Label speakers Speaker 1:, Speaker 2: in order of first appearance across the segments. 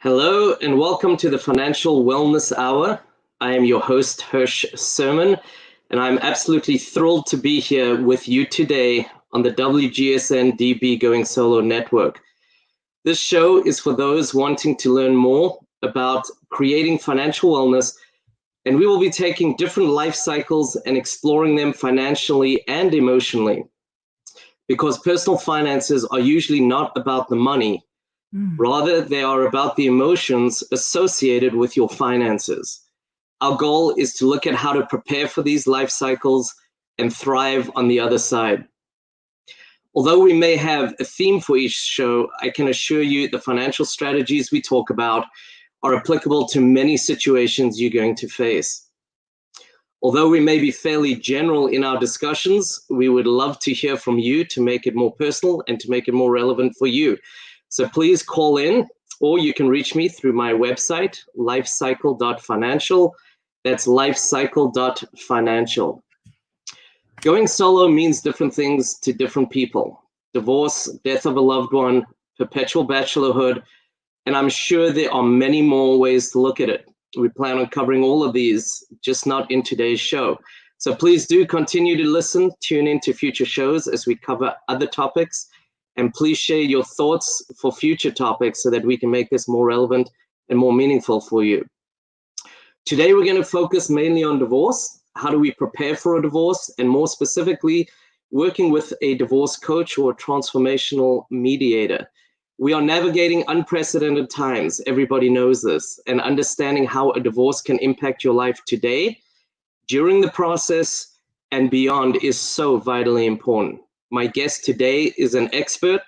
Speaker 1: Hello and welcome to the Financial Wellness Hour. I am your host, Hirsch Sermon, and I'm absolutely thrilled to be here with you today on the WGSN-DB Going Solo Network. This show is for those wanting to learn more about creating financial wellness, and we will be taking different life cycles and exploring them financially and emotionally, because personal finances are usually not about the money. Rather, they are about the emotions associated with your finances. Our goal is to look at how to prepare for these life cycles and thrive on the other side. Although we may have a theme for each show, I can assure you the financial strategies we talk about are applicable to many situations you're going to face. Although we may be fairly general in our discussions, we would love to hear from you to make it more personal and to make it more relevant for you. So please call in, or you can reach me through my website, lifecycle.financial. That's lifecycle.financial. Going solo means different things to different people. Divorce, death of a loved one, perpetual bachelorhood, and I'm sure there are many more ways to look at it. We plan on covering all of these, just not in today's show. So please do continue to listen, tune into future shows as we cover other topics. And please share your thoughts for future topics so that we can make this more relevant and more meaningful for you. Today, we're going to focus mainly on divorce. How do we prepare for a divorce? And more specifically, working with a divorce coach or a transformational mediator. We are navigating unprecedented times. Everybody knows this. And understanding how a divorce can impact your life today, during the process, and beyond is so vitally important. My guest today is an expert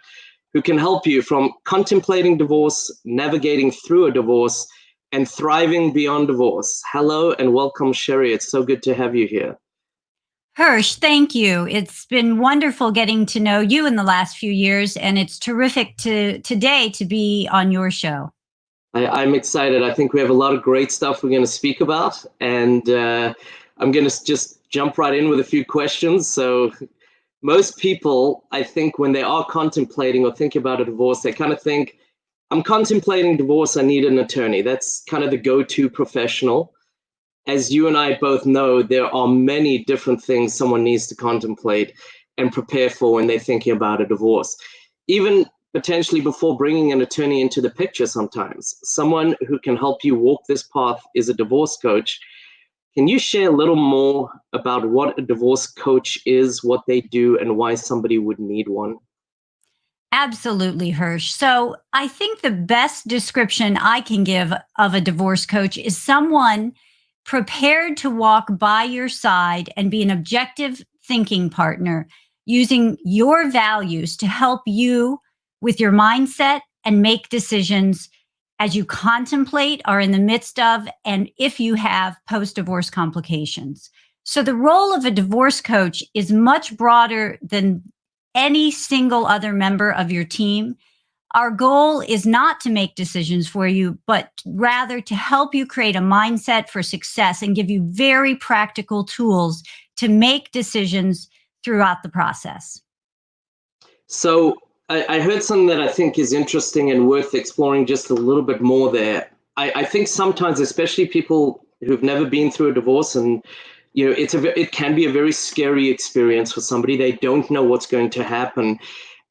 Speaker 1: who can help you from contemplating divorce, navigating through a divorce, and thriving beyond divorce. Hello and welcome, Cherie. It's so good to have you here.
Speaker 2: Hirsch, thank you. It's been wonderful getting to know you in the last few years, and it's terrific today to be on your show.
Speaker 1: I'm excited. I think we have a lot of great stuff we're going to speak about, and I'm going to just jump right in with a few questions. So most people, I think, when they are contemplating or thinking about a divorce, they kind of think, I'm contemplating divorce, I need an attorney. That's kind of the go-to professional. As you and I both know, there are many different things someone needs to contemplate and prepare for when they're thinking about a divorce. Even potentially before bringing an attorney into the picture sometimes. Someone who can help you walk this path is a divorce coach. Can you share a little more about what a divorce coach is, what they do, and why somebody would need one?
Speaker 2: Absolutely, Hirsch. So I think the best description I can give of a divorce coach is someone prepared to walk by your side and be an objective thinking partner, using your values to help you with your mindset and make decisions as you contemplate, are in the midst of, and if you have post-divorce complications. So the role of a divorce coach is much broader than any single other member of your team. Our goal is not to make decisions for you, but rather to help you create a mindset for success and give you very practical tools to make decisions throughout the process.
Speaker 1: So I heard something that I think is interesting and worth exploring just a little bit more there. I think sometimes, especially people who've never been through a divorce, and it can be a very scary experience for somebody. They don't know what's going to happen.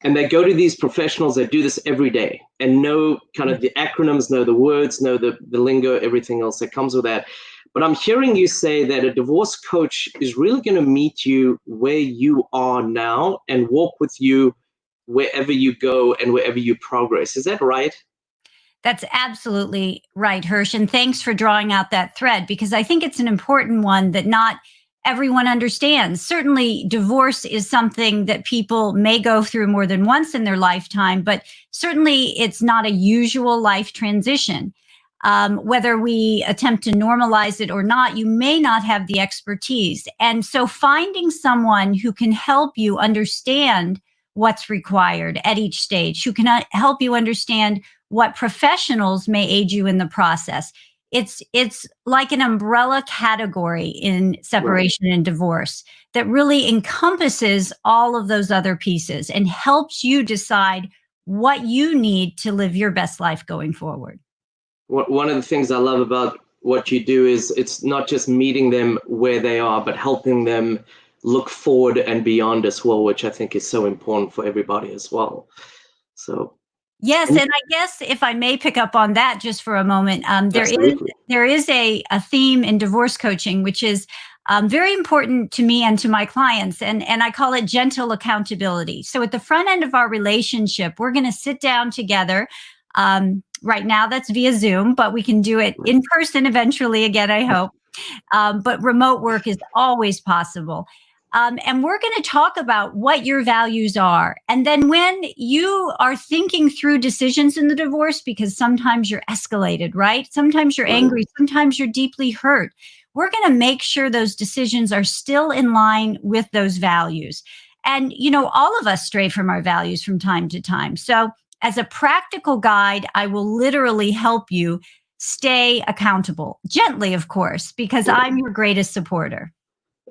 Speaker 1: And they go to these professionals that do this every day and know kind of the acronyms, know the words, know the lingo, everything else that comes with that. But I'm hearing you say that a divorce coach is really going to meet you where you are now and walk with you wherever you go and wherever you progress. Is that right?
Speaker 2: That's absolutely right, Hirsch. And thanks for drawing out that thread, because I think it's an important one that not everyone understands. Certainly, divorce is something that people may go through more than once in their lifetime, but certainly it's not a usual life transition. Whether we attempt to normalize it or not, you may not have the expertise. And so finding someone who can help you understand what's required at each stage, who can help you understand what professionals may aid you in the process. It's like an umbrella category in separation and divorce that really encompasses all of those other pieces and helps you decide what you need to live your best life going forward.
Speaker 1: One of the things I love about what you do is it's not just meeting them where they are, but helping them look forward and beyond as well, which I think is so important for everybody as well. So
Speaker 2: yes, and I guess if I may pick up on that just for a moment,
Speaker 1: absolutely.
Speaker 2: there is a theme in divorce coaching, which is very important to me and to my clients, and I call it gentle accountability. So at the front end of our relationship, we're going to sit down together. Right now, that's via Zoom, but we can do it in person eventually again, I hope. But remote work is always possible. And we're going to talk about what your values are. And then when you are thinking through decisions in the divorce, because sometimes you're escalated, right? Sometimes you're angry, sometimes you're deeply hurt. We're going to make sure those decisions are still in line with those values. And, you know, all of us stray from our values from time to time. So as a practical guide, I will literally help you stay accountable, gently, of course, because I'm your greatest supporter.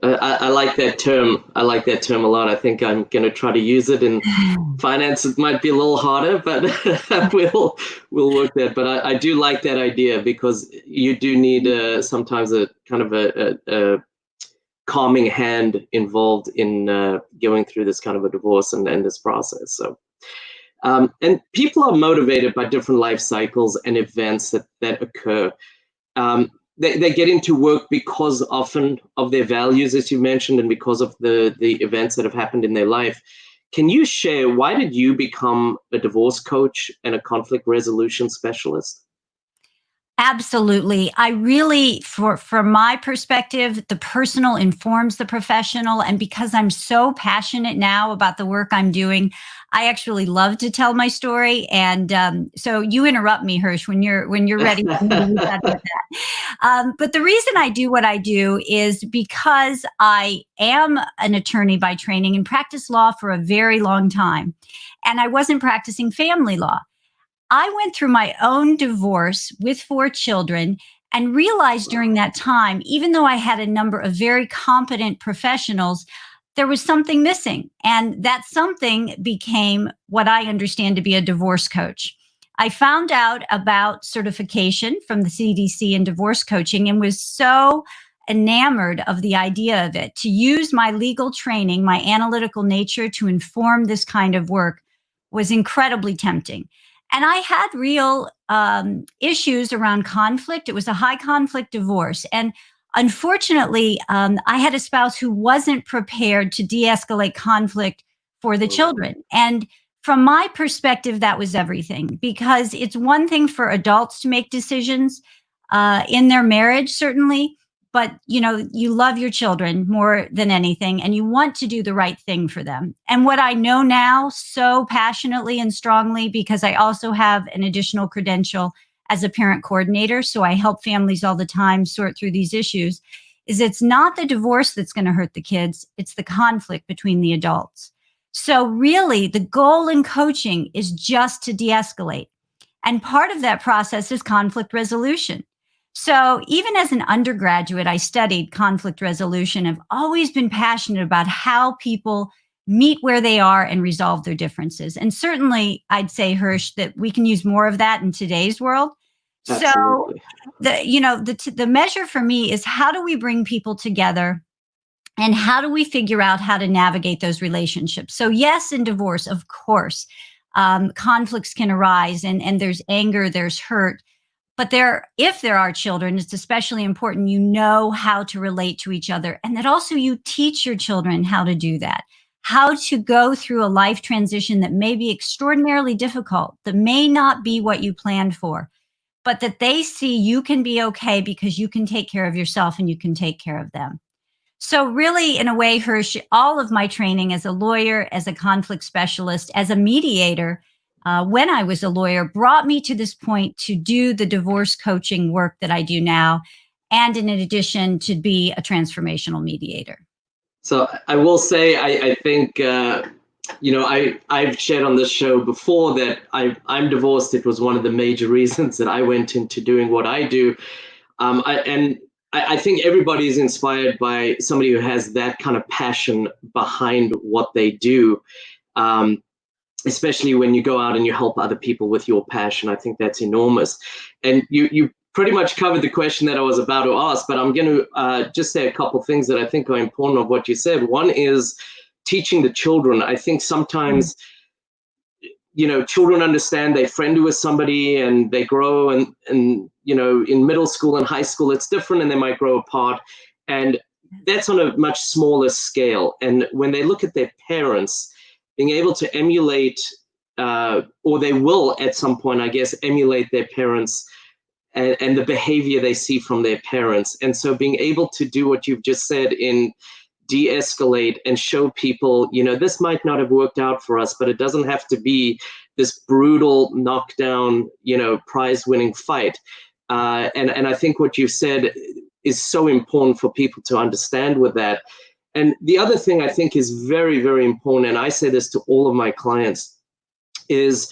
Speaker 1: I like that term. I like that term a lot. I think I'm going to try to use it in finance. It might be a little harder, but we'll work that. But I do like that idea, because you do need sometimes a kind of a calming hand involved in going through this kind of a divorce and this process. So, and people are motivated by different life cycles and events that occur. They get into work because often of their values, as you mentioned, and because of the events that have happened in their life. Can you share, why did you become a divorce coach and a conflict resolution specialist?
Speaker 2: Absolutely. I really, from my perspective, the personal informs the professional. And because I'm so passionate now about the work I'm doing, I actually love to tell my story. And so you interrupt me, Hirsch, when you're ready for me to use that. But the reason I do what I do is because I am an attorney by training and practiced law for a very long time. And I wasn't practicing family law. I went through my own divorce with 4 children and realized during that time, even though I had a number of very competent professionals, there was something missing. And that something became what I understand to be a divorce coach. I found out about certification from the CDC in divorce coaching and was so enamored of the idea of it. To use my legal training, my analytical nature to inform this kind of work was incredibly tempting. And I had real issues around conflict. It was a high conflict divorce. And unfortunately, I had a spouse who wasn't prepared to de-escalate conflict for the children. And from my perspective, that was everything, because it's one thing for adults to make decisions in their marriage, certainly. But, you know, you love your children more than anything, and you want to do the right thing for them. And what I know now so passionately and strongly, because I also have an additional credential as a parent coordinator, so I help families all the time sort through these issues, is it's not the divorce that's going to hurt the kids, it's the conflict between the adults. So really, the goal in coaching is just to de-escalate. And part of that process is conflict resolution. So even as an undergraduate, I studied conflict resolution. I've always been passionate about how people meet where they are and resolve their differences. And certainly I'd say, Hirsch, that we can use more of that in today's world.
Speaker 1: Absolutely.
Speaker 2: So the measure for me is, how do we bring people together and how do we figure out how to navigate those relationships? So yes, in divorce, of course, conflicts can arise, and there's anger, there's hurt. But if there are children, it's especially important you know how to relate to each other, and that also you teach your children how to do that, how to go through a life transition that may be extraordinarily difficult, that may not be what you planned for, but that they see you can be okay because you can take care of yourself and you can take care of them. So really, in a way, Hirsch, all of my training as a lawyer, as a conflict specialist, as a mediator, when I was a lawyer, brought me to this point to do the divorce coaching work that I do now, and in addition to be a transformational mediator.
Speaker 1: So I will say, I think, I've shared on this show before that I'm divorced. It was one of the major reasons that I went into doing what I do. I think everybody is inspired by somebody who has that kind of passion behind what they do. especially when you go out and you help other people with your passion. I think that's enormous. And you pretty much covered the question that I was about to ask, but I'm going to just say a couple of things that I think are important of what you said. One is teaching the children. I think sometimes, children understand they friend with somebody and they grow, and in middle school and high school, it's different, and they might grow apart. And that's on a much smaller scale. And when they look at their parents, being able to emulate, or they will at some point, I guess, emulate their parents and the behavior they see from their parents. And so being able to do what you've just said in de-escalate and show people, this might not have worked out for us, but it doesn't have to be this brutal knockdown, prize-winning fight. And I think what you said is so important for people to understand with that. And the other thing I think is very, very important, and I say this to all of my clients, is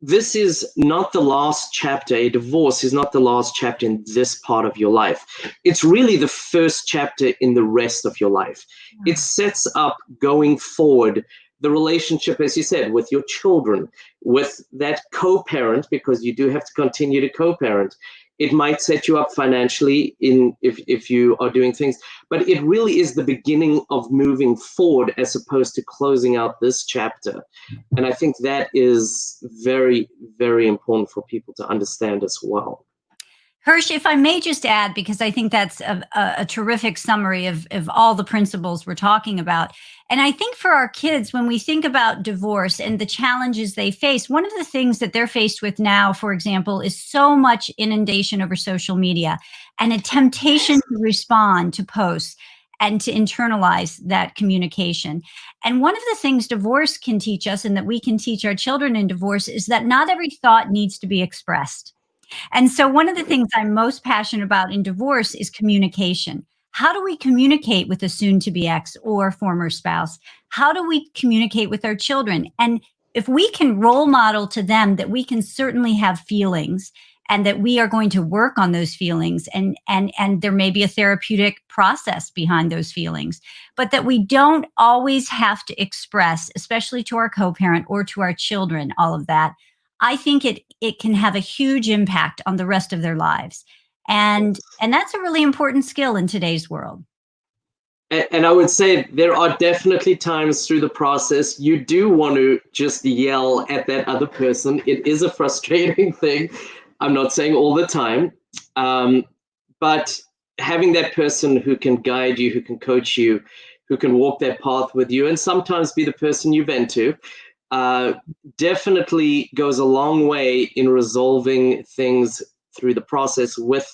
Speaker 1: this is not the last chapter. A divorce is not the last chapter in this part of your life. It's really the first chapter in the rest of your life. It sets up going forward the relationship, as you said, with your children, with that co-parent, because you do have to continue to co-parent. It might set you up financially if you are doing things, but it really is the beginning of moving forward as opposed to closing out this chapter. And I think that is very, very important for people to understand as well.
Speaker 2: Hirsch, if I may just add, because I think that's a terrific summary of all the principles we're talking about. And I think for our kids, when we think about divorce and the challenges they face, one of the things that they're faced with now, for example, is so much inundation over social media and a temptation to respond to posts and to internalize that communication. And one of the things divorce can teach us, and that we can teach our children in divorce, is that not every thought needs to be expressed. And so one of the things I'm most passionate about in divorce is communication. How do we communicate with a soon-to-be ex or former spouse? How do we communicate with our children? And if we can role model to them that we can certainly have feelings and that we are going to work on those feelings, and there may be a therapeutic process behind those feelings, but that we don't always have to express, especially to our co-parent or to our children, all of that, I think it can have a huge impact on the rest of their lives. And that's a really important skill in today's world.
Speaker 1: And I would say there are definitely times through the process you do want to just yell at that other person. It is a frustrating thing. I'm not saying all the time, but having that person who can guide you, who can coach you, who can walk that path with you, and sometimes be the person you vent to, definitely goes a long way in resolving things through the process with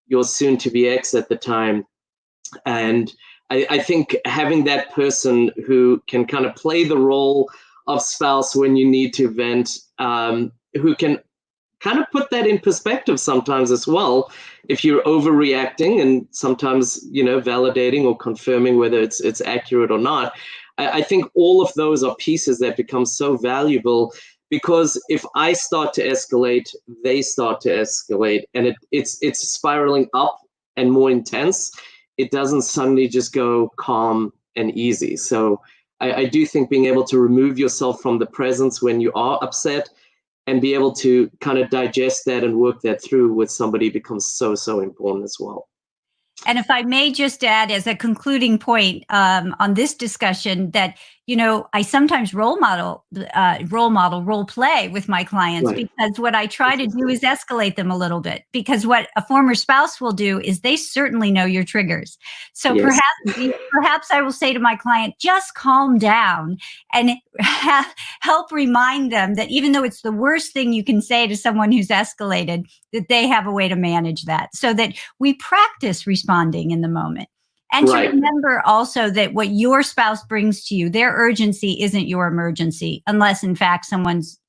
Speaker 1: your soon-to-be ex at the time. And I think having that person who can kind of play the role of spouse when you need to vent, who can kind of put that in perspective sometimes as well, if you're overreacting, and sometimes, validating or confirming whether it's accurate or not. I think all of those are pieces that become so valuable, because if I start to escalate, they start to escalate, and it's spiraling up and more intense. It doesn't suddenly just go calm and easy. So I do think being able to remove yourself from the presence when you are upset and be able to kind of digest that and work that through with somebody becomes so, so important as well.
Speaker 2: And if I may just add as a concluding point on this discussion that, I sometimes role play with my clients, right? Because what I try to do is escalate them a little bit, because what a former spouse will do is they certainly know your triggers. So yes. perhaps I will say to my client, just calm down, and help remind them that even though it's the worst thing you can say to someone who's escalated, that they have a way to manage that, so that we practice responding in the moment. And right. To remember also that what your spouse brings to you, their urgency isn't your emergency, unless in fact someone's,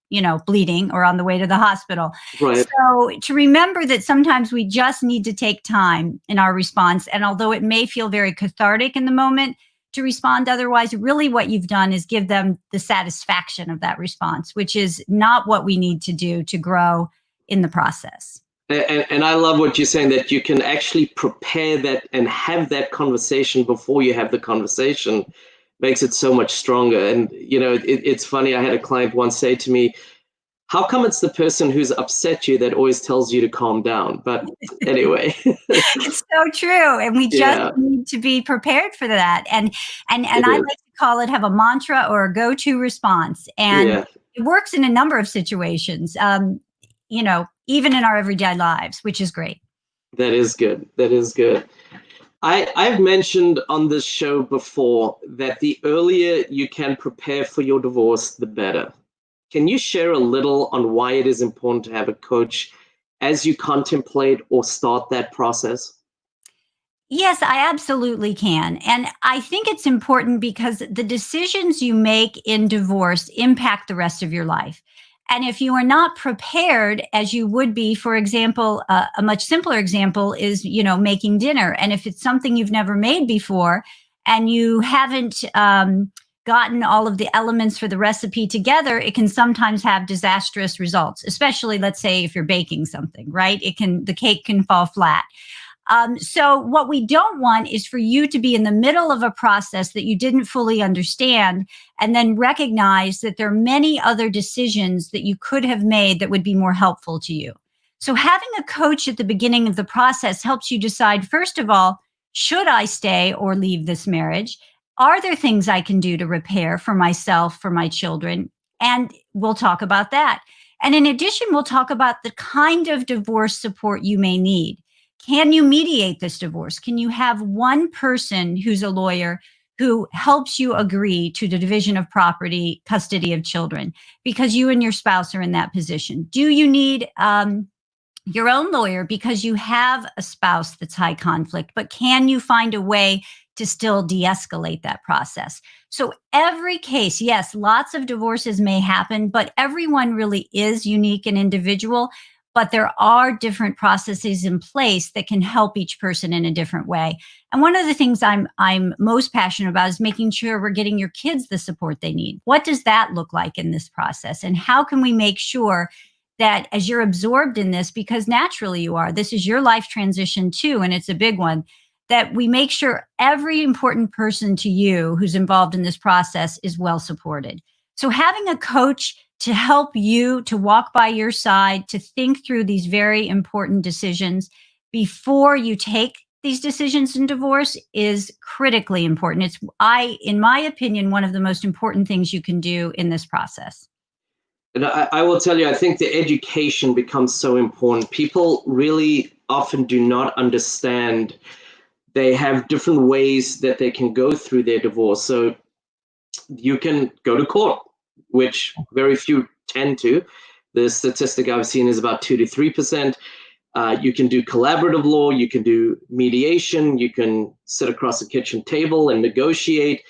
Speaker 2: bleeding or on the way to the hospital. Right. So to remember that sometimes we just need to take time in our response. And although it may feel very cathartic in the moment to respond otherwise, really what you've done is give them the satisfaction of that response, which is not what we need to do to grow in the process.
Speaker 1: And I love what you're saying, that you can actually prepare that and have that conversation before you have the conversation, makes it so much stronger. And, it's funny. I had a client once say to me, how come it's the person who's upset you that always tells you to calm down? But anyway.
Speaker 2: It's so true. And we just need to be prepared for that. And I like to call it, have a mantra or a go-to response. And it works in a number of situations, even in our everyday lives, which is great.
Speaker 1: That is good. That is good. I've mentioned on this show before that the earlier you can prepare for your divorce, the better. Can you share a little on why it is important to have a coach as you contemplate or start that process?
Speaker 2: Yes, I absolutely can. And I think it's important because the decisions you make in divorce impact the rest of your life. And if you are not prepared as you would be, for example, a much simpler example is, making dinner. And if it's something you've never made before and you haven't gotten all of the elements for the recipe together, it can sometimes have disastrous results, especially, let's say, if you're baking something, right? The cake can fall flat. So what we don't want is for you to be in the middle of a process that you didn't fully understand and then recognize that there are many other decisions that you could have made that would be more helpful to you. So having a coach at the beginning of the process helps you decide, first of all, should I stay or leave this marriage? Are there things I can do to repair for myself, for my children? And we'll talk about that. And in addition, we'll talk about the kind of divorce support you may need. Can you mediate this divorce? Can you have one person who's a lawyer who helps you agree to the division of property, custody of children, because you and your spouse are in that position? Do you need your own lawyer because you have a spouse that's high conflict, but can you find a way to still de-escalate that process? So every case, yes, lots of divorces may happen, but everyone really is unique and individual. But there are different processes in place that can help each person in a different way. And one of the things I'm most passionate about is making sure we're getting your kids the support they need. What does that look like in this process? And how can we make sure that as you're absorbed in this, because naturally you are, this is your life transition too, and it's a big one, that we make sure every important person to you who's involved in this process is well supported. So having a coach to help you, to walk by your side, to think through these very important decisions before you take these decisions in divorce is critically important. It's, in my opinion, one of the most important things you can do in this process.
Speaker 1: And I will tell you, I think the education becomes so important. People really often do not understand. They have different ways that they can go through their divorce. So you can go to court, which very few tend to. The statistic I've seen is about 2 to 3%. You can do collaborative law, you can do mediation, you can sit across a kitchen table and negotiate.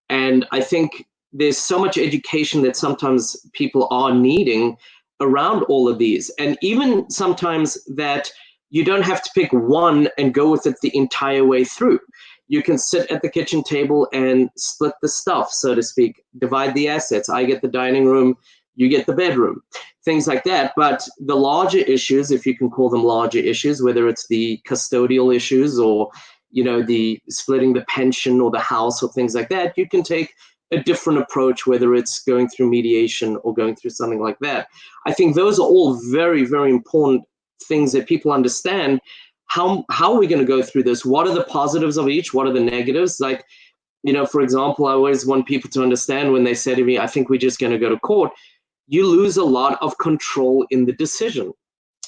Speaker 1: And I think there's so much education that sometimes people are needing around all of these. And even sometimes that you don't have to pick one and go with it the entire way through. You can sit at the kitchen table and split the stuff, so to speak, divide the assets. I get the dining room, you get the bedroom, things like that. But the larger issues, if you can call them larger issues, whether it's the custodial issues or, the splitting the pension or the house or things like that, you can take a different approach, whether it's going through mediation or going through something like that. I think those are all very, very important things that people understand. How are we going to go through this? What are the positives of each? What are the negatives? Like, for example, I always want people to understand when they say to me, I think we're just going to go to court. You lose a lot of control in the decision.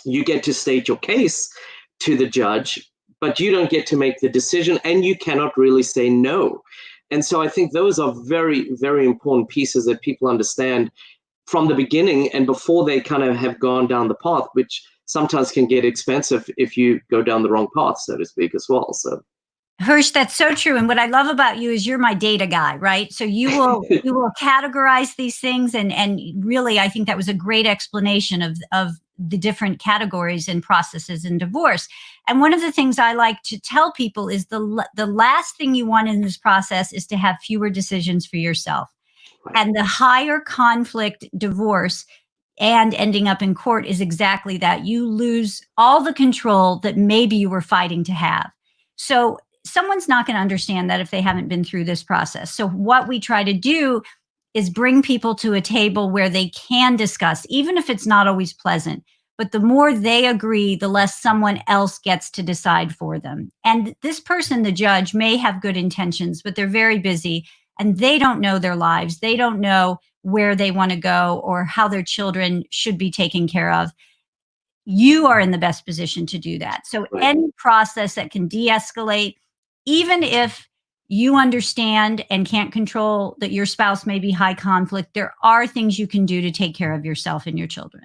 Speaker 1: You get to state your case to the judge, but you don't get to make the decision, and you cannot really say no. And so I think those are very, very important pieces that people understand from the beginning and before they kind of have gone down the path, which sometimes can get expensive if you go down the wrong path, so to speak, as well. So,
Speaker 2: Hirsch, that's so true. And what I love about you is you're my data guy, right? So you will categorize these things, and really, I think that was a great explanation of the different categories and processes in divorce. And one of the things I like to tell people is the last thing you want in this process is to have fewer decisions for yourself. Right. And the higher conflict divorce and ending up in court is exactly that. You lose all the control that maybe you were fighting to have. So someone's not going to understand that if they haven't been through this process. So what we try to do is bring people to a table where they can discuss, even if it's not always pleasant. But the more they agree, the less someone else gets to decide for them. And this person, the judge, may have good intentions, but they're very busy and they don't know their lives. They don't know where they want to go or how their children should be taken care of. You are in the best position to do that. So
Speaker 1: Right.
Speaker 2: any process that can de-escalate, even if you understand and can't control that your spouse may be high conflict, there are things you can do to take care of yourself and your children.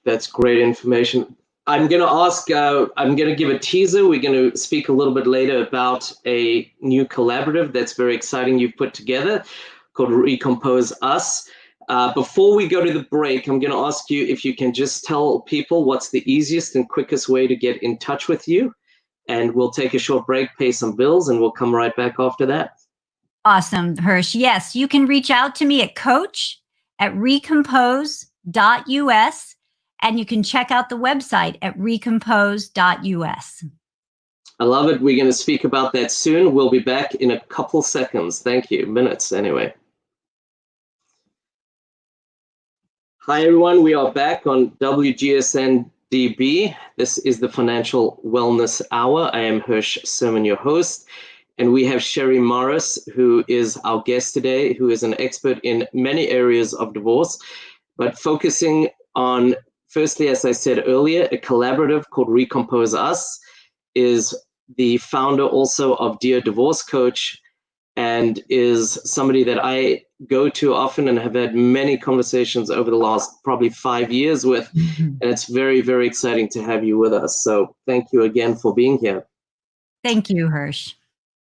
Speaker 1: That's great information. I'm going to ask, I'm going to give a teaser. We're going to speak a little bit later about a new collaborative that's very exciting you've put together called Recompose Us. Before we go to the break, I'm going to ask you if you can just tell people what's the easiest and quickest way to get in touch with you. And we'll take a short break, pay some bills, and we'll come right back after that.
Speaker 2: Awesome, Hirsch. Yes, you can reach out to me at coach@recompose.us, and you can check out the website at recompose.us.
Speaker 1: I love it. We're going to speak about that soon. We'll be back in a couple seconds. Thank you. Minutes, anyway. Hi, everyone. We are back on WGSN-DB. This is the Financial Wellness Hour. I am Hirsch Sermon, your host, and we have Cherie Morris, who is our guest today, who is an expert in many areas of divorce, but focusing on, firstly, as I said earlier, a collaborative called Recompose Us, is the founder also of Dear Divorce Coach, and is somebody that I go to often and have had many conversations over the last probably 5 years with. And it's very, very exciting to have you with us. So thank you again for being here.
Speaker 2: Thank you, Hirsch.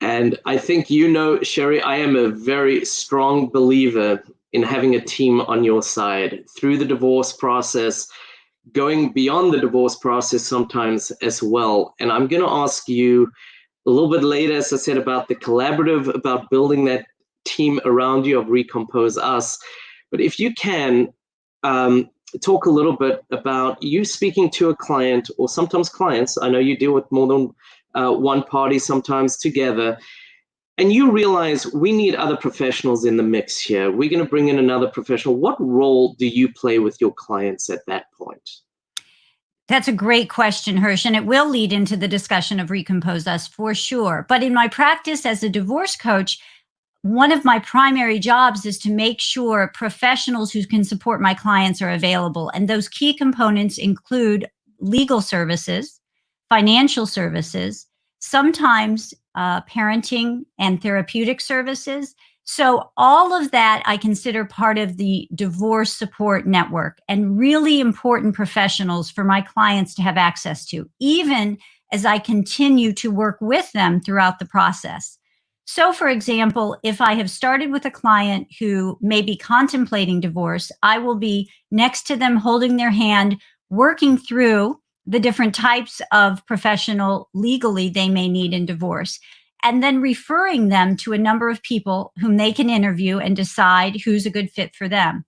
Speaker 1: And I think you know, Cherie, I am a very strong believer in having a team on your side through the divorce process, going beyond the divorce process sometimes as well. And I'm going to ask you a little bit later, as I said, about the collaborative, about building that team around you of Recompose Us. But if you can talk a little bit about you speaking to a client, or sometimes clients, I know you deal with more than one party sometimes together, and you realize we need other professionals in the mix here. We're going to bring in another professional. What role do you play with your clients at that point?
Speaker 2: That's a great question, Hirsch, and it will lead into the discussion of Recompose Us for sure. But in my practice as a divorce coach, one of my primary jobs is to make sure professionals who can support my clients are available. And those key components include legal services, financial services, sometimes parenting and therapeutic services. So all of that I consider part of the divorce support network, and really important professionals for my clients to have access to, even as I continue to work with them throughout the process. So for example, if I have started with a client who may be contemplating divorce, I will be next to them, holding their hand, working through the different types of professional legally they may need in divorce, and then referring them to a number of people whom they can interview and decide who's a good fit for them.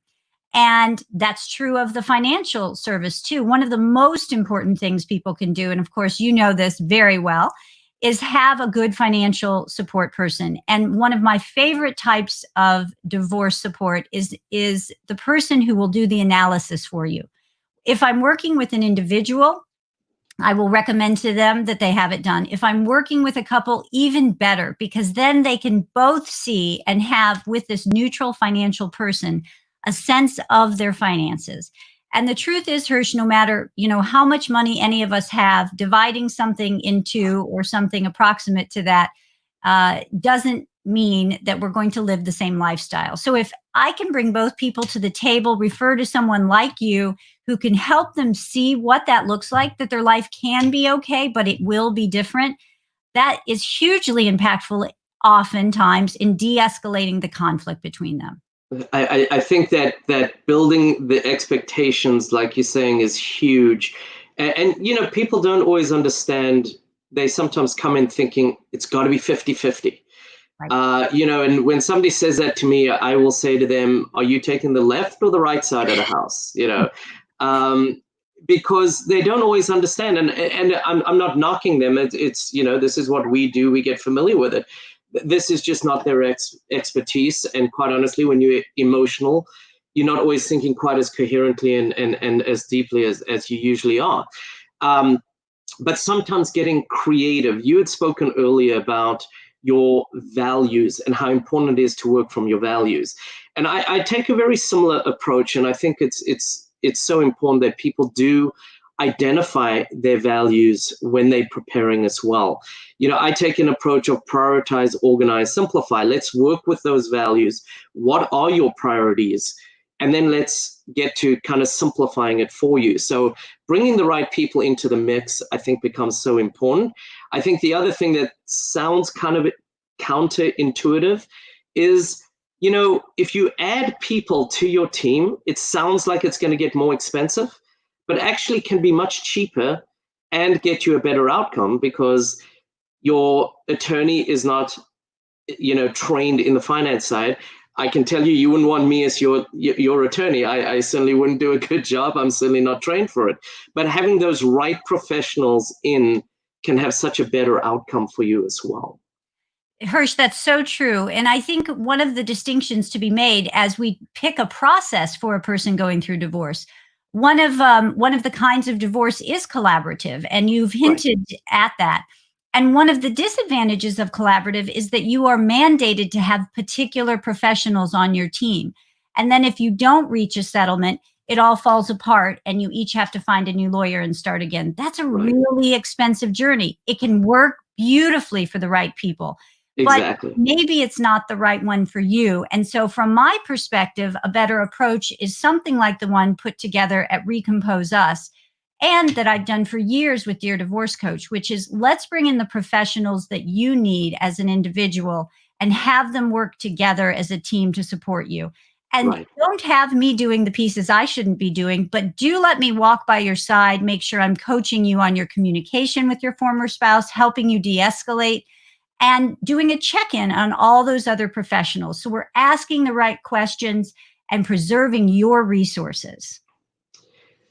Speaker 2: And that's true of the financial service too. One of the most important things people can do, and of course you know this very well, is have a good financial support person. And one of my favorite types of divorce support is the person who will do the analysis for you. If I'm working with an individual, I will recommend to them that they have it done. If I'm working with a couple, even better, because then they can both see and have, with this neutral financial person, a sense of their finances. And the truth is, Hirsch, no matter, how much money any of us have, dividing something into or something approximate to that doesn't mean that we're going to live the same lifestyle. So if I can bring both people to the table, refer to someone like you who can help them see what that looks like, that their life can be okay, but it will be different, that is hugely impactful oftentimes in de-escalating the conflict between them.
Speaker 1: I think that building the expectations, like you're saying, is huge. And people don't always understand. They sometimes come in thinking it's got to be 50-50. Right. And when somebody says that to me, I will say to them, are you taking the left or the right side of the house? because they don't always understand. And I'm not knocking them. It's this is what we do. We get familiar with it. This is just not their expertise. And quite honestly, when you're emotional, you're not always thinking quite as coherently and as deeply as you usually are. But sometimes getting creative. You had spoken earlier about your values and how important it is to work from your values. And I take a very similar approach, and I think it's so important that people do identify their values when they're preparing as well. I take an approach of prioritize, organize, simplify. Let's work with those values. What are your priorities? And then let's get to kind of simplifying it for you. So bringing the right people into the mix, I think, becomes so important. I think the other thing that sounds kind of counterintuitive is, if you add people to your team, it sounds like it's going to get more expensive, but actually can be much cheaper and get you a better outcome because your attorney is not, trained in the finance side. I can tell you wouldn't want me as your attorney. I certainly wouldn't do a good job. I'm certainly not trained for it. But having those right professionals in can have such a better outcome for you as well.
Speaker 2: Hirsch, that's so true. And I think one of the distinctions to be made as we pick a process for a person going through divorce, one of the kinds of divorce is collaborative, and you've hinted at that. And one of the disadvantages of collaborative is that you are mandated to have particular professionals on your team. And then if you don't reach a settlement, it all falls apart and you each have to find a new lawyer and start again. That's a really expensive journey. It can work beautifully for the right people.
Speaker 1: Exactly.
Speaker 2: But maybe it's not the right one for you. And so from my perspective, a better approach is something like the one put together at Recompose Us, and that I've done for years with Dear Divorce Coach, which is let's bring in the professionals that you need as an individual and have them work together as a team to support you. And don't have me doing the pieces I shouldn't be doing, but do let me walk by your side, make sure I'm coaching you on your communication with your former spouse, helping you de-escalate, and doing a check-in on all those other professionals. So we're asking the right questions and preserving your resources.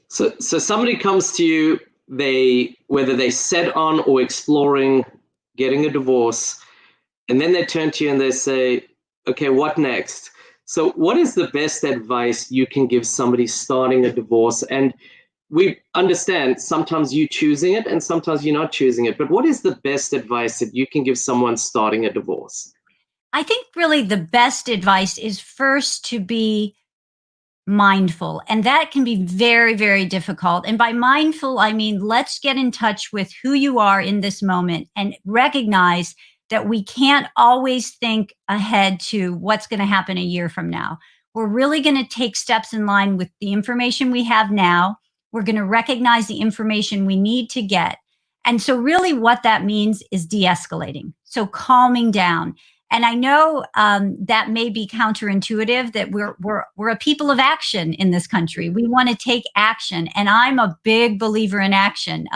Speaker 1: So somebody comes to you, whether they set on or exploring getting a divorce, and then they turn to you and they say, okay, what next? So what is the best advice you can give somebody starting a divorce? And we understand sometimes you choosing it and sometimes you're not choosing it, but what is the best advice that you can give someone starting a divorce?
Speaker 2: I think really the best advice is first to be mindful. And that can be very, very difficult. And by mindful, I mean, let's get in touch with who you are in this moment and recognize that we can't always think ahead to what's going to happen a year from now. We're really going to take steps in line with the information we have now. We're going to recognize the information we need to get. And so really what that means is de-escalating. So calming down. And I know that may be counterintuitive, that we're a people of action in this country. We want to take action. And I'm a big believer in action.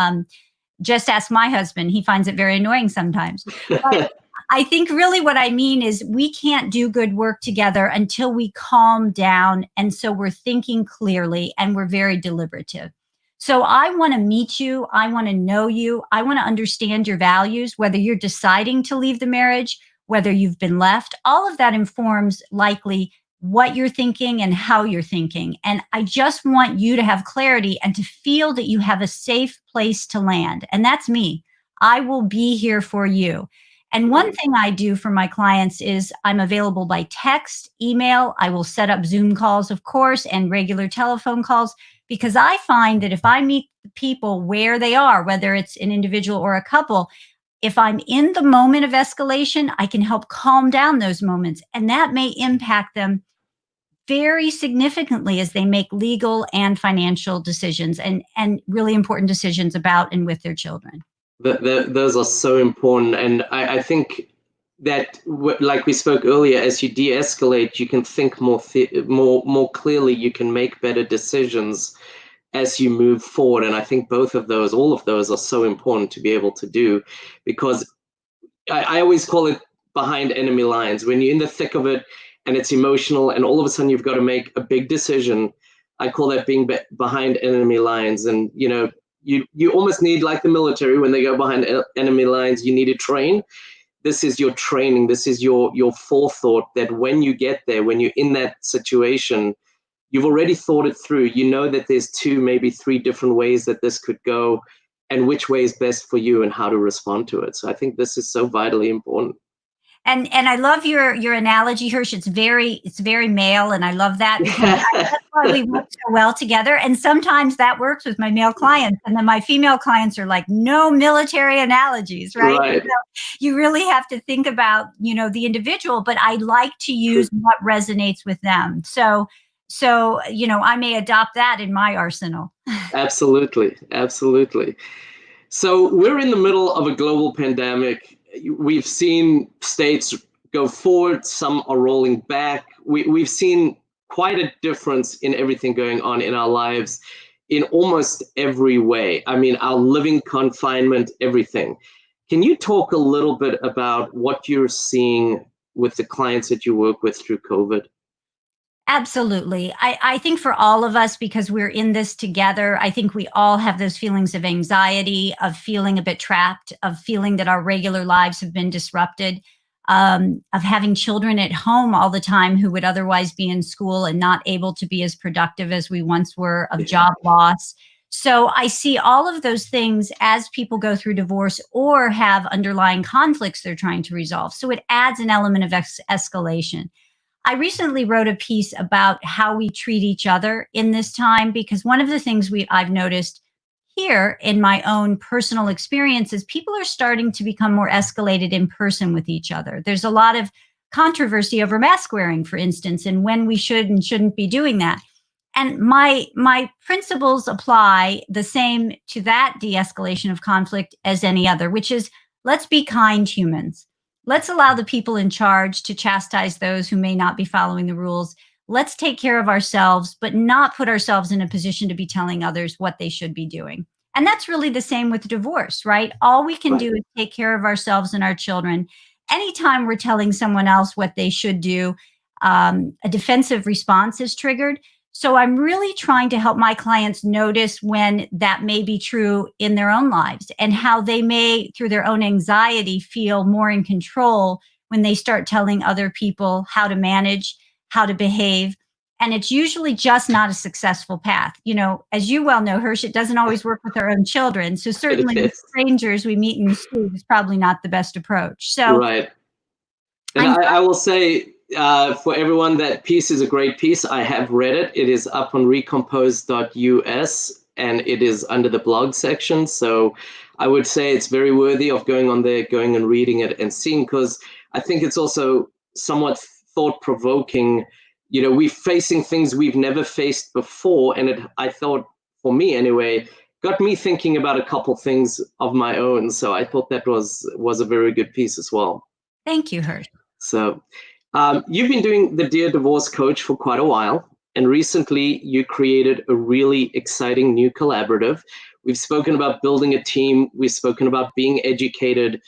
Speaker 2: Just ask my husband. He finds it very annoying sometimes. But I think really what I mean is we can't do good work together until we calm down. And so we're thinking clearly and we're very deliberative. So I want to meet you. I want to know you. I want to understand your values, whether you're deciding to leave the marriage, whether you've been left. All of that informs likely what you're thinking and how you're thinking. And I just want you to have clarity and to feel that you have a safe place to land. And that's me. I will be here for you. And one thing I do for my clients is I'm available by text, email. I will set up Zoom calls, of course, and regular telephone calls, because I find that if I meet people where they are, whether it's an individual or a couple, if I'm in the moment of escalation, I can help calm down those moments. And that may impact them very significantly as they make legal and financial decisions and really important decisions about and with their children.
Speaker 1: Those are so important. And I think that, like we spoke earlier, as you de-escalate, you can think more clearly, you can make better decisions as you move forward. And I think all of those are so important to be able to do, because I always call it behind enemy lines. When you're in the thick of it and it's emotional and all of a sudden you've got to make a big decision, I call that being behind enemy lines. And, you almost need, like the military, when they go behind enemy lines, you need to train. This is your training. This is your forethought, that when you get there, when you're in that situation, you've already thought it through. You know that there's 2, maybe 3 different ways that this could go, and which way is best for you and how to respond to it. So I think this is so vitally important.
Speaker 2: And I love your analogy, Hirsch. It's very male, and I love that because that's why we work so well together. And sometimes that works with my male clients, and then my female clients are like, no military analogies, right?
Speaker 1: Right.
Speaker 2: So you really have to think about the individual, but I like to use what resonates with them. So I may adopt that in my arsenal.
Speaker 1: Absolutely. So we're in the middle of a global pandemic. We've seen states go forward, some are rolling back. We've seen quite a difference in everything going on in our lives in almost every way. I mean, our living confinement, everything. Can you talk a little bit about what you're seeing with the clients that you work with through COVID?
Speaker 2: Absolutely. I think for all of us, because we're in this together, I think we all have those feelings of anxiety, of feeling a bit trapped, of feeling that our regular lives have been disrupted, of having children at home all the time who would otherwise be in school and not able to be as productive as we once were, of job loss. So I see all of those things as people go through divorce or have underlying conflicts they're trying to resolve. So it adds an element of escalation. I recently wrote a piece about how we treat each other in this time, because one of the things I've noticed here in my own personal experience is people are starting to become more escalated in person with each other. There's a lot of controversy over mask wearing, for instance, and when we should and shouldn't be doing that. And my principles apply the same to that de-escalation of conflict as any other, which is, let's be kind humans. Let's allow the people in charge to chastise those who may not be following the rules. Let's take care of ourselves, but not put ourselves in a position to be telling others what they should be doing. And that's really the same with divorce, right? All we can do is take care of ourselves and our children. Anytime we're telling someone else what they should do, a defensive response is triggered. So I'm really trying to help my clients notice when that may be true in their own lives, and how they may, through their own anxiety, feel more in control when they start telling other people how to manage, how to behave. And it's usually just not a successful path. As you well know, Hirsch, it doesn't always work with our own children. So certainly with strangers we meet in the street is probably not the best approach. So
Speaker 1: right. And I will say, for everyone, that piece is a great piece. I have read it. It is up on Recompose.us, and it is under the blog section. So I would say it's very worthy of going on there, going and reading it and seeing, because I think it's also somewhat thought-provoking. We're facing things we've never faced before. And I thought, for me anyway, got me thinking about a couple things of my own. So I thought that was a very good piece as well.
Speaker 2: Thank you, Hirsch.
Speaker 1: So you've been doing the Dear Divorce Coach for quite a while, and recently you created a really exciting new collaborative. We've spoken about building a team. We've spoken about being educated.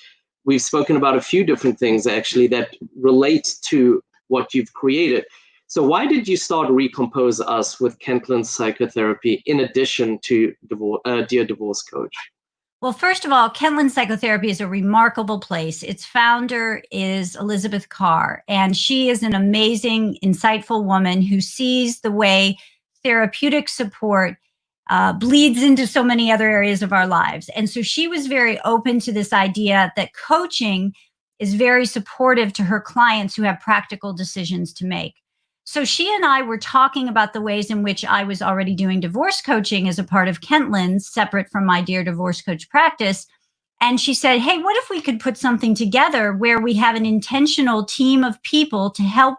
Speaker 1: We've spoken about a few different things, actually, that relate to what you've created. So why did you start Recompose Us with Kentland Psychotherapy in addition to Dear Divorce Coach?
Speaker 2: Well, first of all, Kentland Psychotherapy is a remarkable place. Its founder is Elizabeth Carr, and she is an amazing, insightful woman who sees the way therapeutic support bleeds into so many other areas of our lives. And so she was very open to this idea that coaching is very supportive to her clients who have practical decisions to make. So she and I were talking about the ways in which I was already doing divorce coaching as a part of Kentland's, separate from my Dear Divorce Coach practice. And she said, hey, what if we could put something together where we have an intentional team of people to help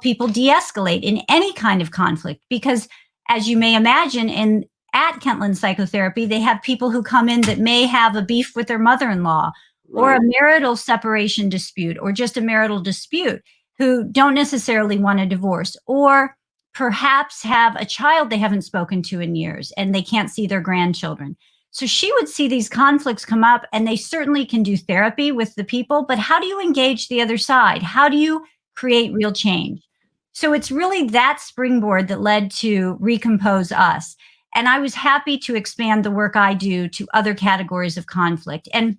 Speaker 2: people de-escalate in any kind of conflict? Because as you may imagine, at Kentland Psychotherapy, they have people who come in that may have a beef with their mother-in-law, or a marital separation dispute, or just a marital dispute, who don't necessarily want a divorce, or perhaps have a child they haven't spoken to in years and they can't see their grandchildren. So she would see these conflicts come up, and they certainly can do therapy with the people, but how do you engage the other side? How do you create real change? So it's really that springboard that led to Recompose Us. And I was happy to expand the work I do to other categories of conflict. And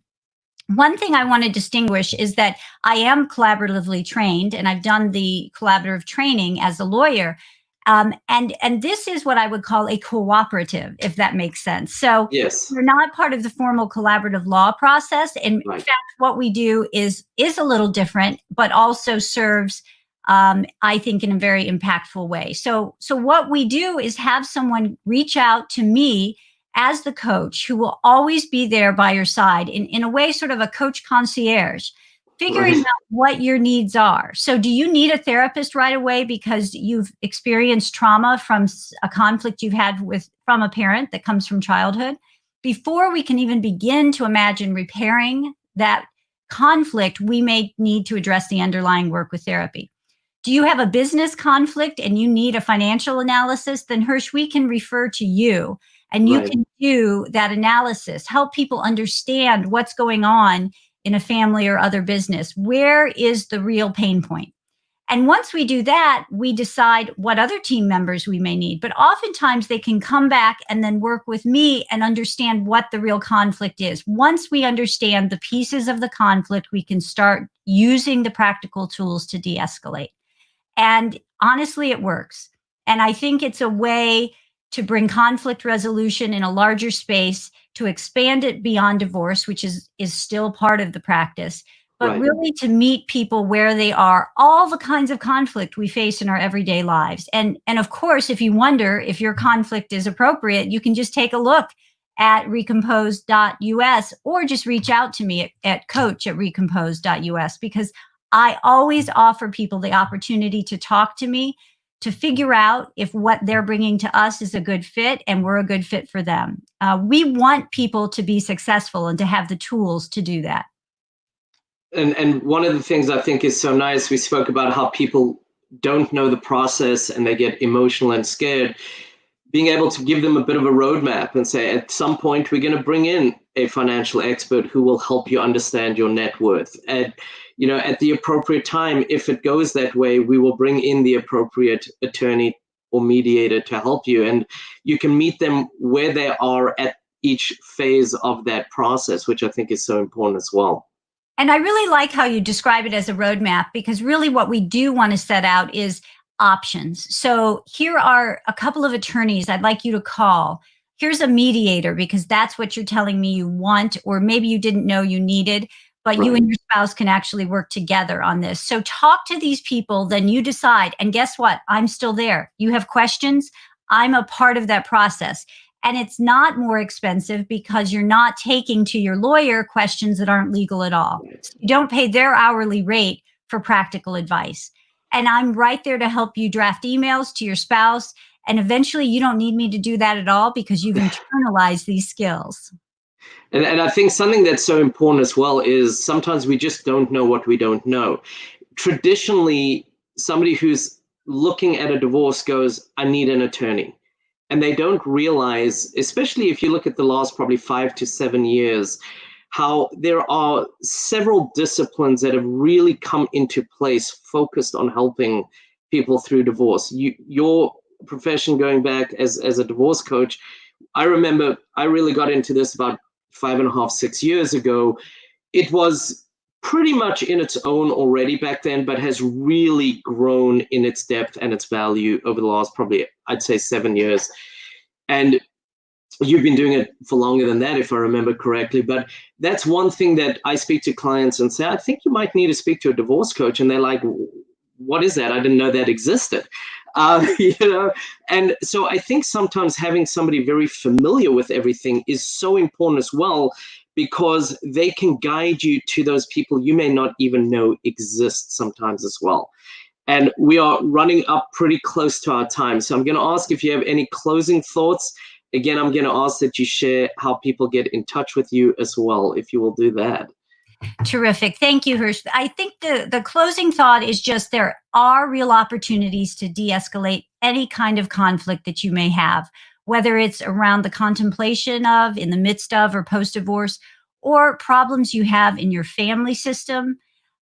Speaker 2: one thing I want to distinguish is that I am collaboratively trained, and I've done the collaborative training as a lawyer. And this is what I would call a cooperative, if that makes sense. So
Speaker 1: Yes.
Speaker 2: we're not part of the formal collaborative law process. In
Speaker 1: Right.
Speaker 2: fact, what we do is a little different, but also serves, I think, in a very impactful way. So what we do is have someone reach out to me as the coach who will always be there by your side in a way, sort of a coach concierge, figuring
Speaker 1: Right.
Speaker 2: out what your needs are. So do you need a therapist right away because you've experienced trauma from a conflict you've had from a parent that comes from childhood? Before we can even begin to imagine repairing that conflict, we may need to address the underlying work with therapy. Do you have a business conflict and you need a financial analysis? Then Hirsch, we can refer to you and you
Speaker 1: Right.
Speaker 2: can do that analysis, help people understand what's going on in a family or other business. Where is the real pain point? And once we do that, we decide what other team members we may need. But oftentimes they can come back and then work with me and understand what the real conflict is. Once we understand the pieces of the conflict, we can start using the practical tools to de-escalate. And honestly, it works. And I think it's a way to bring conflict resolution in a larger space, to expand it beyond divorce, which is still part of the practice, but
Speaker 1: Right.
Speaker 2: really to meet people where they are, all the kinds of conflict we face in our everyday lives. And of course, if you wonder if your conflict is appropriate, you can just take a look at recompose.us or just reach out to me at coach@recompose.us, because I always offer people the opportunity to talk to me, to figure out if what they're bringing to us is a good fit and we're a good fit for them. We want people to be successful and to have the tools to do that.
Speaker 1: And one of the things I think is so nice, we spoke about how people don't know the process and they get emotional and scared. Being able to give them a bit of a roadmap and say, at some point, we're going to bring in a financial expert who will help you understand your net worth. And, at the appropriate time, if it goes that way, we will bring in the appropriate attorney or mediator to help you. And you can meet them where they are at each phase of that process, which I think is so important as well.
Speaker 2: And I really like how you describe it as a roadmap, because really what we do want to set out is options. So here are a couple of attorneys I'd like you to call. Here's a mediator, because that's what you're telling me you want, or maybe you didn't know you needed, but you
Speaker 1: Right.
Speaker 2: and your spouse can actually work together on this. So talk to these people, then you decide. And guess what? I'm still there. You have questions, I'm a part of that process. And it's not more expensive because you're not taking to your lawyer questions that aren't legal at all. So you don't pay their hourly rate for practical advice. And I'm right there to help you draft emails to your spouse. And eventually you don't need me to do that at all, because you've internalized these skills.
Speaker 1: And I think something that's so important as well is sometimes we just don't know what we don't know. Traditionally, somebody who's looking at a divorce goes, I need an attorney. And they don't realize, especially if you look at the last probably 5 to 7 years, how there are several disciplines that have really come into place focused on helping people through divorce. Your profession going back as a divorce coach, I remember I really got into this about 5.5, 6 years ago. It was pretty much in its own already back then, but has really grown in its depth and its value over the last probably, I'd say, 7 years. And you've been doing it for longer than that, if I remember correctly. But that's one thing that I speak to clients and say, I think you might need to speak to a divorce coach. And they're like, what is that? I didn't know that existed. And so I think sometimes having somebody very familiar with everything is so important as well, because they can guide you to those people you may not even know exist sometimes as well. And we are running up pretty close to our time. So I'm going to ask if you have any closing thoughts. Again, I'm going to ask that you share how people get in touch with you as well, if you will do that.
Speaker 2: Terrific. Thank you, Hirsch. I think the closing thought is just there are real opportunities to de-escalate any kind of conflict that you may have, whether it's around the contemplation of, in the midst of, or post-divorce, or problems you have in your family system,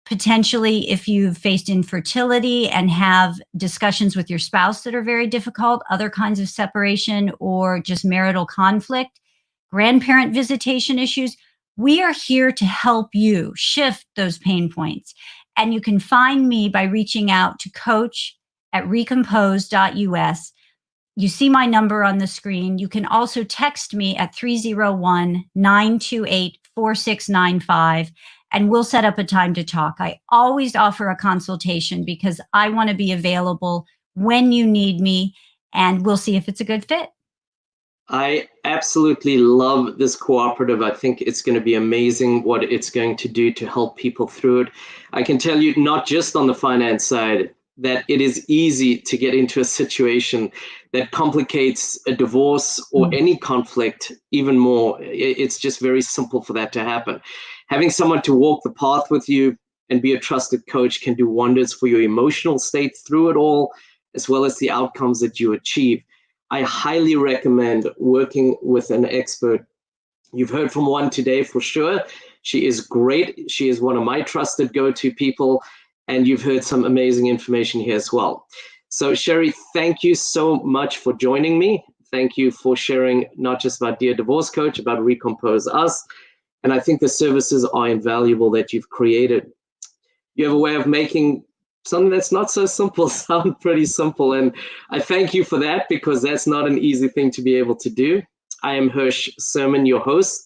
Speaker 2: potentially if you've faced infertility and have discussions with your spouse that are very difficult, other kinds of separation or just marital conflict, grandparent visitation issues. We are here to help you shift those pain points. And you can find me by reaching out to coach@recompose.us. You see my number on the screen. You can also text me at 301-928-4695, and we'll set up a time to talk. I always offer a consultation because I want to be available when you need me, and we'll see if it's a good fit.
Speaker 1: I absolutely love this cooperative. I think it's going to be amazing what it's going to do to help people through it. I can tell you, not just on the finance side, that it is easy to get into a situation that complicates a divorce or any conflict even more. It's just very simple for that to happen. Having someone to walk the path with you and be a trusted coach can do wonders for your emotional state through it all, as well as the outcomes that you achieve. I highly recommend working with an expert. You've heard from one today for sure. She is great. She is one of my trusted go-to people, and you've heard some amazing information here as well. So Cherie, thank you so much for joining me. Thank you for sharing not just about Dear Divorce Coach, about Recompose Us. And I think the services are invaluable that you've created. You have a way of making something that's not so simple sound pretty simple. And I thank you for that, because that's not an easy thing to be able to do. I am Hirsch Sermon, your host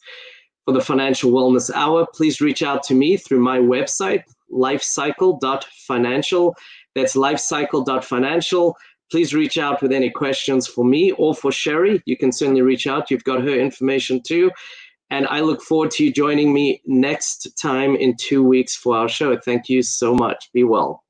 Speaker 1: for the Financial Wellness Hour. Please reach out to me through my website, lifecycle.financial. That's lifecycle.financial. Please reach out with any questions for me or for Cherie. You can certainly reach out. You've got her information too. And I look forward to you joining me next time in 2 weeks for our show. Thank you so much. Be well.